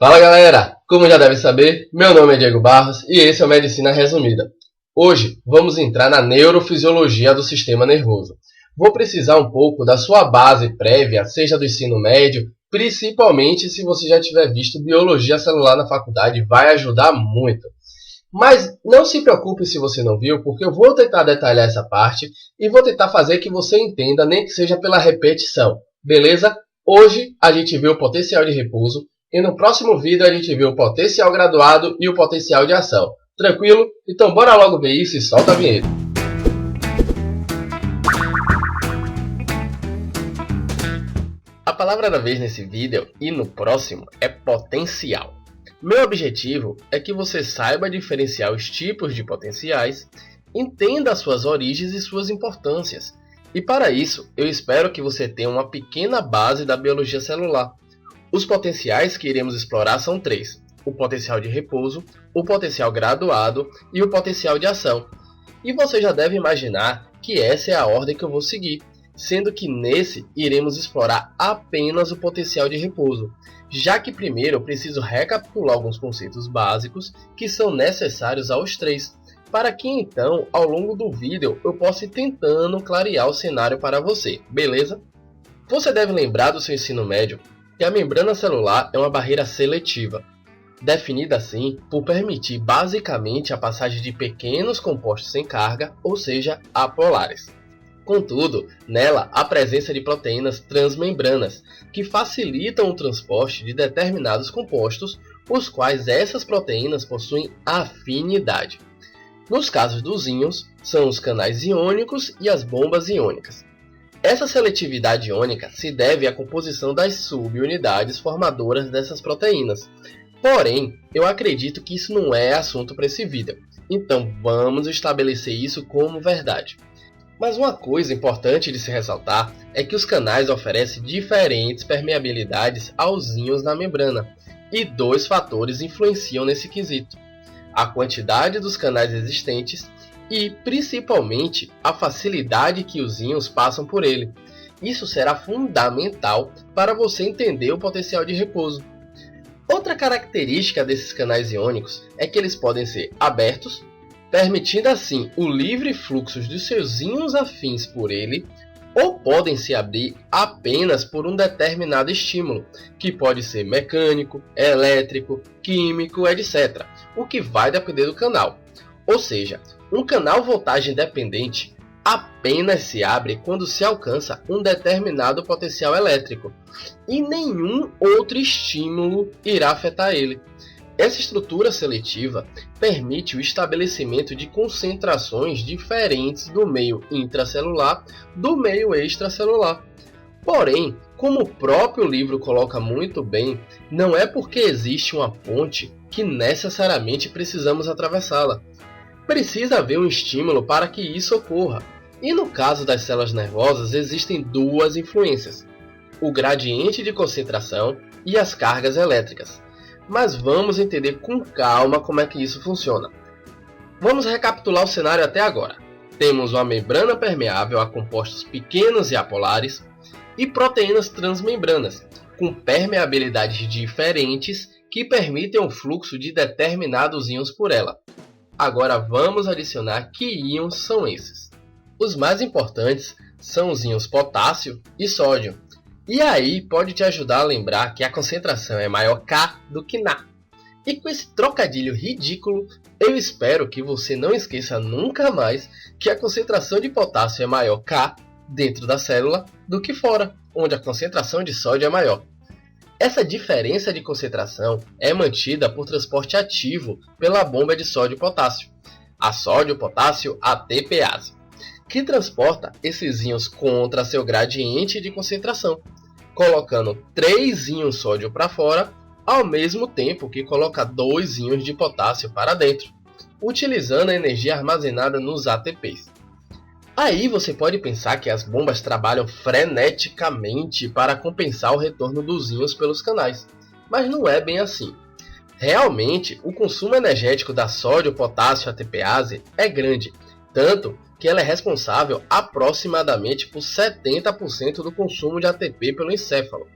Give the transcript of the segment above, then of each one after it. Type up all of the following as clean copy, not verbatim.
Fala galera, como já deve saber, meu nome é Diego Barros e esse é o Medicina Resumida. Hoje vamos entrar na neurofisiologia do sistema nervoso. Vou precisar um pouco da sua base prévia, seja do ensino médio, principalmente se você já tiver visto biologia celular na faculdade, vai ajudar muito. Mas não se preocupe se você não viu, porque eu vou tentar detalhar essa parte e vou tentar fazer que você entenda, nem que seja pela repetição, beleza? Hoje a gente viu o potencial de repouso e no próximo vídeo a gente viu o potencial graduado e o potencial de ação. Tranquilo? Então bora logo ver isso e solta a vinheta. A palavra da vez nesse vídeo e no próximo é potencial. Meu objetivo é que você saiba diferenciar os tipos de potenciais, entenda as suas origens e suas importâncias. E para isso, eu espero que você tenha uma pequena base da biologia celular. Os potenciais que iremos explorar são três: o potencial de repouso, o potencial graduado e o potencial de ação. E você já deve imaginar que essa é a ordem que eu vou seguir, sendo que nesse iremos explorar apenas o potencial de repouso, já que primeiro eu preciso recapitular alguns conceitos básicos que são necessários aos três, para que então, ao longo do vídeo, eu possa ir tentando clarear o cenário para você, beleza? Você deve lembrar do seu ensino médio que a membrana celular é uma barreira seletiva, definida assim por permitir basicamente a passagem de pequenos compostos sem carga, ou seja, apolares. Contudo, nela há presença de proteínas transmembranas, que facilitam o transporte de determinados compostos, os quais essas proteínas possuem afinidade. Nos casos dos íons, são os canais iônicos e as bombas iônicas. Essa seletividade iônica se deve à composição das subunidades formadoras dessas proteínas. Porém, eu acredito que isso não é assunto para esse vídeo, então vamos estabelecer isso como verdade. Mas uma coisa importante de se ressaltar é que os canais oferecem diferentes permeabilidades aos íons na membrana, e dois fatores influenciam nesse quesito: a quantidade dos canais existentes e, principalmente, a facilidade que os íons passam por ele. Isso será fundamental para você entender o potencial de repouso. Outra característica desses canais iônicos é que eles podem ser abertos, permitindo assim o livre fluxo dos seus íons afins por ele, ou podem se abrir apenas por um determinado estímulo, que pode ser mecânico, elétrico, químico, etc., o que vai depender do canal. Ou seja, um canal voltagem dependente apenas se abre quando se alcança um determinado potencial elétrico, e nenhum outro estímulo irá afetar ele. Essa estrutura seletiva permite o estabelecimento de concentrações diferentes do meio intracelular do meio extracelular. Porém, como o próprio livro coloca muito bem, não é porque existe uma ponte que necessariamente precisamos atravessá-la. Precisa haver um estímulo para que isso ocorra. E no caso das células nervosas existem duas influências: o gradiente de concentração e as cargas elétricas. Mas vamos entender com calma como é que isso funciona. Vamos recapitular o cenário até agora. Temos uma membrana permeável a compostos pequenos e apolares e proteínas transmembranas, com permeabilidades diferentes que permitem o fluxo de determinados íons por ela. Agora vamos adicionar que íons são esses. Os mais importantes são os íons potássio e sódio. E aí pode te ajudar a lembrar que a concentração é maior K do que Na. E com esse trocadilho ridículo, eu espero que você não esqueça nunca mais que a concentração de potássio é maior K dentro da célula do que fora, onde a concentração de sódio é maior. Essa diferença de concentração é mantida por transporte ativo pela bomba de sódio-potássio, a sódio-potássio ATPase, que transporta esses íons contra seu gradiente de concentração, colocando 3 íons sódio para fora, ao mesmo tempo que coloca 2 íons de potássio para dentro, utilizando a energia armazenada nos ATPs. Aí você pode pensar que as bombas trabalham freneticamente para compensar o retorno dos íons pelos canais, mas não é bem assim. Realmente, o consumo energético da sódio-potássio ATPase é grande, tanto que ela é responsável aproximadamente por 70% do consumo de ATP pelo encéfalo.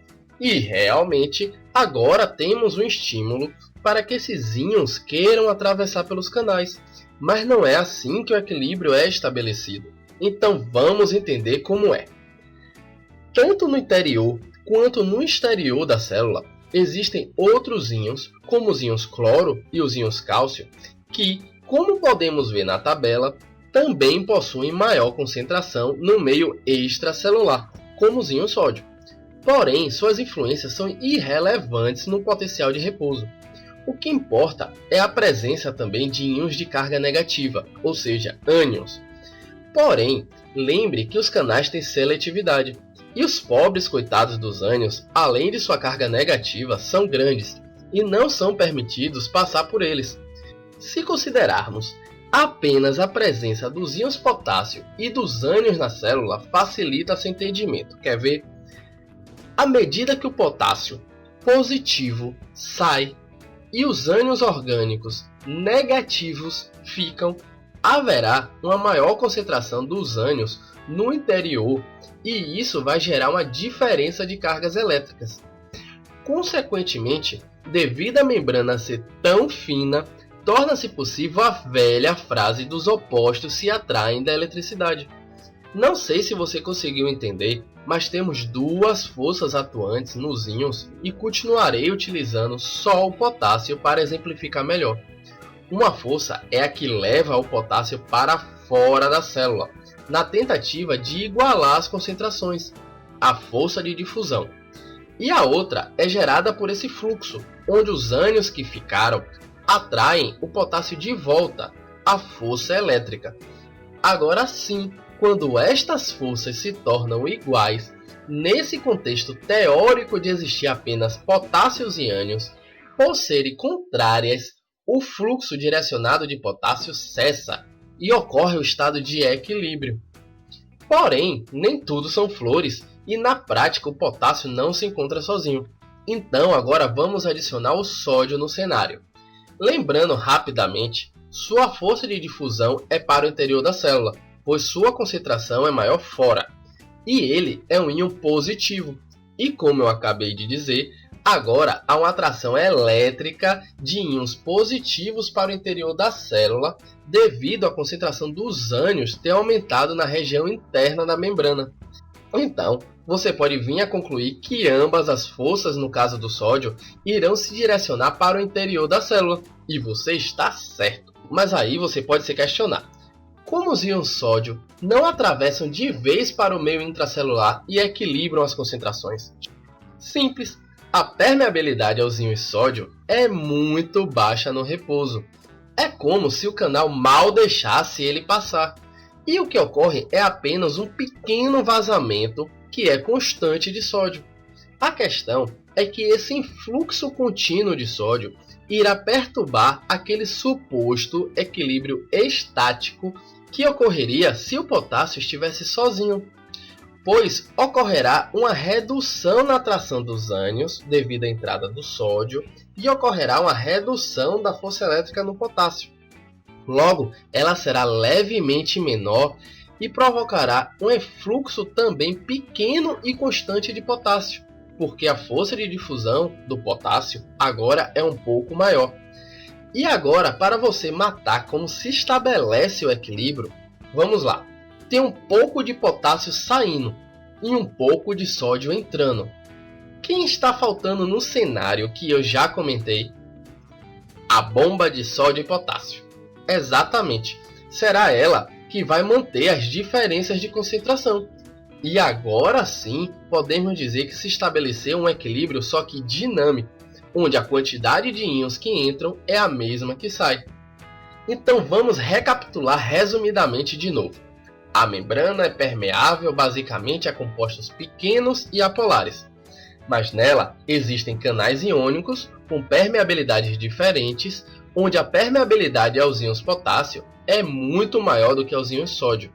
E realmente, agora temos um estímulo para que esses íons queiram atravessar pelos canais. Mas não é assim que o equilíbrio é estabelecido. Então vamos entender como é. Tanto no interior quanto no exterior da célula, existem outros íons, como os íons cloro e os íons cálcio, que, como podemos ver na tabela, também possuem maior concentração no meio extracelular, como os íons sódio. Porém, suas influências são irrelevantes no potencial de repouso. O que importa é a presença também de íons de carga negativa, ou seja, ânions. Porém, lembre que os canais têm seletividade, e os pobres coitados dos ânions, além de sua carga negativa, são grandes, e não são permitidos passar por eles. Se considerarmos apenas a presença dos íons potássio e dos ânions na célula, facilita seu entendimento. Quer ver? À medida que o potássio positivo sai e os ânions orgânicos negativos ficam, haverá uma maior concentração dos ânions no interior e isso vai gerar uma diferença de cargas elétricas. Consequentemente, devido à membrana ser tão fina, torna-se possível a velha frase dos opostos se atraem da eletricidade. Não sei se você conseguiu entender, mas temos duas forças atuantes nos íons e continuarei utilizando só o potássio para exemplificar melhor. Uma força é a que leva o potássio para fora da célula, na tentativa de igualar as concentrações, a força de difusão. E a outra é gerada por esse fluxo, onde os ânions que ficaram atraem o potássio de volta, a força elétrica. Agora sim, quando estas forças se tornam iguais, nesse contexto teórico de existir apenas potássios e ânions, por serem contrárias, o fluxo direcionado de potássio cessa e ocorre o estado de equilíbrio. Porém, nem tudo são flores e na prática o potássio não se encontra sozinho. Então agora vamos adicionar o sódio no cenário. Lembrando rapidamente, sua força de difusão é para o interior da célula, pois sua concentração é maior fora. E ele é um íon positivo. E como eu acabei de dizer, agora há uma atração elétrica de íons positivos para o interior da célula devido à concentração dos ânions ter aumentado na região interna da membrana. Então, você pode vir a concluir que ambas as forças, no caso do sódio, irão se direcionar para o interior da célula. E você está certo. Mas aí você pode se questionar. Como os íons sódio não atravessam de vez para o meio intracelular e equilibram as concentrações? Simples. A permeabilidade aos íons sódio é muito baixa no repouso. É como se o canal mal deixasse ele passar. E o que ocorre é apenas um pequeno vazamento que é constante de sódio. A questão é que esse influxo contínuo de sódio irá perturbar aquele suposto equilíbrio estático que ocorreria se o potássio estivesse sozinho, pois ocorrerá uma redução na atração dos ânions devido à entrada do sódio e ocorrerá uma redução da força elétrica no potássio. Logo, ela será levemente menor e provocará um efluxo também pequeno e constante de potássio, porque a força de difusão do potássio agora é um pouco maior. E agora, para você matar como se estabelece o equilíbrio, vamos lá. Tem um pouco de potássio saindo e um pouco de sódio entrando. Quem está faltando no cenário que eu já comentei? A bomba de sódio e potássio. Exatamente, será ela que vai manter as diferenças de concentração. E agora sim podemos dizer que se estabeleceu um equilíbrio só que dinâmico, onde a quantidade de íons que entram é a mesma que sai. Então vamos recapitular resumidamente de novo. A membrana é permeável basicamente a compostos pequenos e apolares, mas nela existem canais iônicos com permeabilidades diferentes, onde a permeabilidade aos íons potássio é muito maior do que aos íons sódio.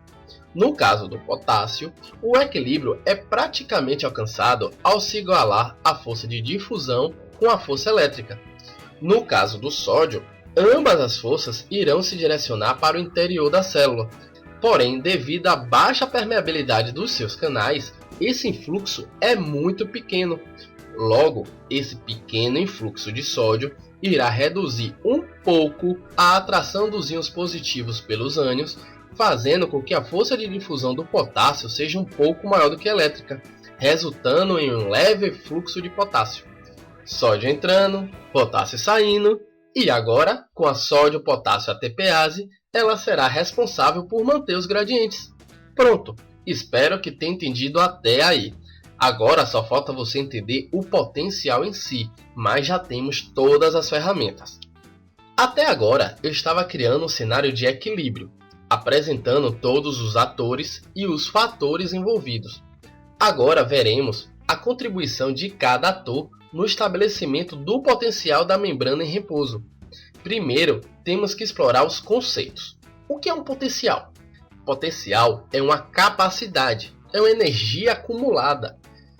No caso do potássio, o equilíbrio é praticamente alcançado ao se igualar a força de difusão com a força elétrica. No caso do sódio, ambas as forças irão se direcionar para o interior da célula. Porém, devido à baixa permeabilidade dos seus canais, esse influxo é muito pequeno. Logo, esse pequeno influxo de sódio irá reduzir um pouco a atração dos íons positivos pelos ânions, fazendo com que a força de difusão do potássio seja um pouco maior do que a elétrica, resultando em um leve fluxo de potássio. Sódio entrando, potássio saindo, e agora, com a sódio-potássio ATPase, ela será responsável por manter os gradientes. Pronto! Espero que tenha entendido até aí. Agora só falta você entender o potencial em si, mas já temos todas as ferramentas. Até agora eu estava criando um cenário de equilíbrio, apresentando todos os atores e os fatores envolvidos. Agora veremos a contribuição de cada ator no estabelecimento do potencial da membrana em repouso. Primeiro, temos que explorar os conceitos. O que é um potencial? Potencial é uma capacidade, é uma energia acumulada.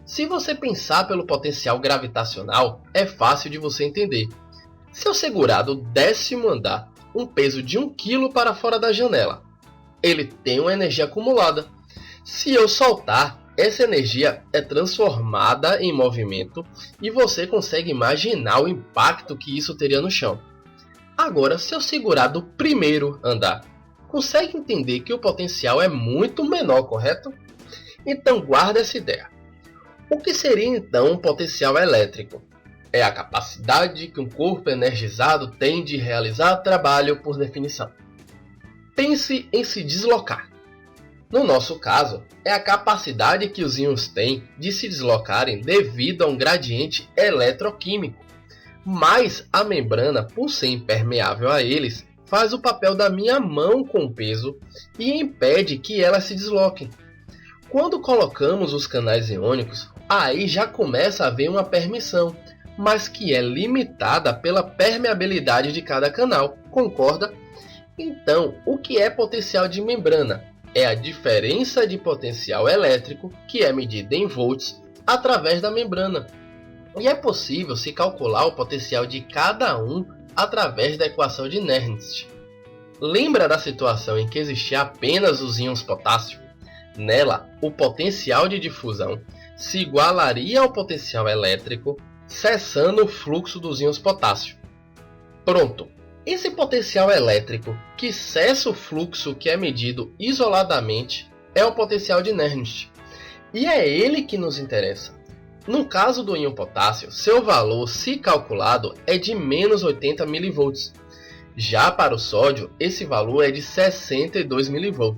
Se você pensar pelo potencial gravitacional, é fácil de você entender. Se eu segurar do 10º andar um peso de 1 kg para fora da janela, ele tem uma energia acumulada. Se eu soltar, essa energia é transformada em movimento e você consegue imaginar o impacto que isso teria no chão. Agora, se eu segurar do 1º andar, consegue entender que o potencial é muito menor, correto? Então guarda essa ideia. O que seria então um potencial elétrico? É a capacidade que um corpo energizado tem de realizar trabalho por definição. Pense em se deslocar. No nosso caso, é a capacidade que os íons têm de se deslocarem devido a um gradiente eletroquímico. Mas a membrana, por ser impermeável a eles, faz o papel da minha mão com peso e impede que elas se desloquem. Quando colocamos os canais iônicos, aí já começa a haver uma permissão, mas que é limitada pela permeabilidade de cada canal, concorda? Então, o que é potencial de membrana? É a diferença de potencial elétrico, que é medida em volts, através da membrana. E é possível se calcular o potencial de cada um através da equação de Nernst. Lembra da situação em que existia apenas os íons potássio? Nela, o potencial de difusão se igualaria ao potencial elétrico, cessando o fluxo dos íons potássio. Pronto! Esse potencial elétrico que cessa o fluxo que é medido isoladamente é o potencial de Nernst. E é ele que nos interessa. No caso do íon potássio, seu valor, se calculado, é de menos 80 mV. Já para o sódio, esse valor é de 62 mV.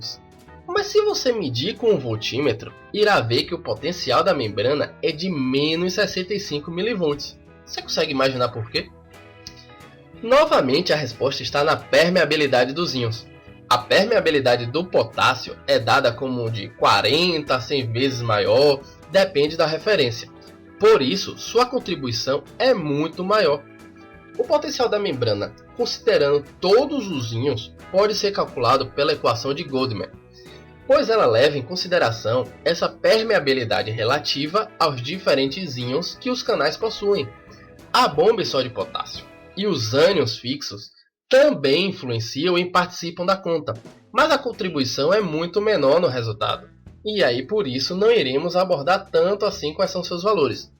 Mas se você medir com um voltímetro, irá ver que o potencial da membrana é de menos 65 mV. Você consegue imaginar por quê? Novamente, a resposta está na permeabilidade dos íons. A permeabilidade do potássio é dada como de 40 a 100 vezes maior, depende da referência. Por isso, sua contribuição é muito maior. O potencial da membrana, considerando todos os íons, pode ser calculado pela equação de Goldman, pois ela leva em consideração essa permeabilidade relativa aos diferentes íons que os canais possuem. A bomba é só de potássio, e os ânions fixos também influenciam e participam da conta, mas a contribuição é muito menor no resultado. E aí por isso não iremos abordar tanto assim quais são seus valores.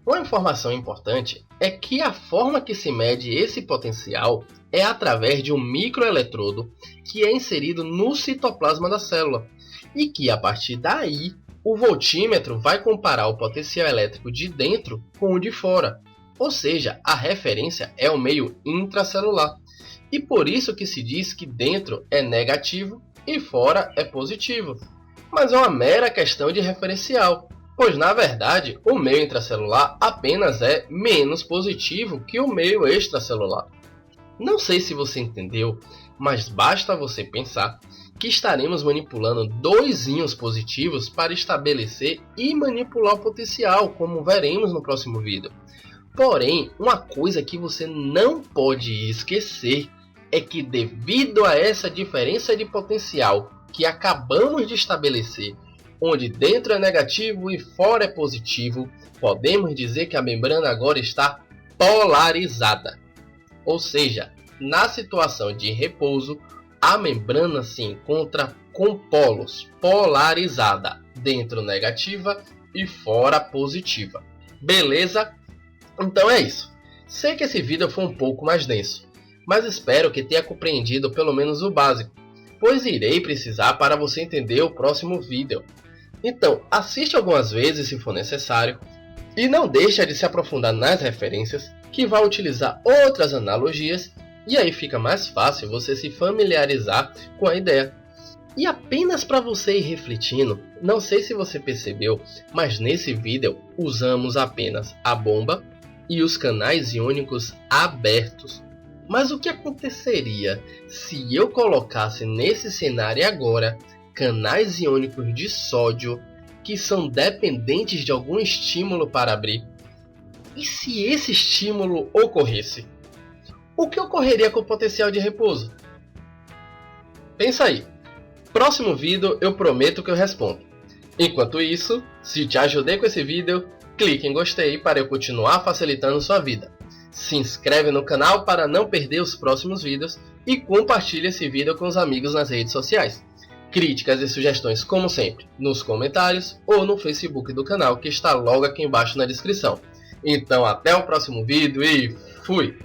Uma informação importante é que a forma que se mede esse potencial é através de um microeletrodo que é inserido no citoplasma da célula e que a partir daí o voltímetro vai comparar o potencial elétrico de dentro com o de fora, ou seja, a referência é o meio intracelular. E por isso que se diz que dentro é negativo e fora é positivo. Mas é uma mera questão de referencial, pois na verdade o meio intracelular apenas é menos positivo que o meio extracelular. Não sei se você entendeu, mas basta você pensar que estaremos manipulando dois íons positivos para estabelecer e manipular o potencial, como veremos no próximo vídeo. Porém, uma coisa que você não pode esquecer é que devido a essa diferença de potencial que acabamos de estabelecer, onde dentro é negativo e fora é positivo, podemos dizer que a membrana agora está polarizada. Ou seja, na situação de repouso, a membrana se encontra com polos, polarizada, dentro negativa e fora positiva. Beleza? Então é isso. Sei que esse vídeo foi um pouco mais denso, mas espero que tenha compreendido pelo menos o básico, pois irei precisar para você entender o próximo vídeo. Então, assiste algumas vezes se for necessário, e não deixa de se aprofundar nas referências, que vai utilizar outras analogias, e aí fica mais fácil você se familiarizar com a ideia. E apenas para você ir refletindo, não sei se você percebeu, mas nesse vídeo usamos apenas a bomba e os canais iônicos abertos. Mas o que aconteceria se eu colocasse nesse cenário agora canais iônicos de sódio que são dependentes de algum estímulo para abrir? E se esse estímulo ocorresse? O que ocorreria com o potencial de repouso? Pensa aí. Próximo vídeo eu prometo que eu respondo. Enquanto isso, se te ajudei com esse vídeo, clique em gostei para eu continuar facilitando sua vida. Se inscreve no canal para não perder os próximos vídeos e compartilhe esse vídeo com os amigos nas redes sociais. Críticas e sugestões, como sempre, nos comentários ou no Facebook do canal que está logo aqui embaixo na descrição. Então até o próximo vídeo e fui!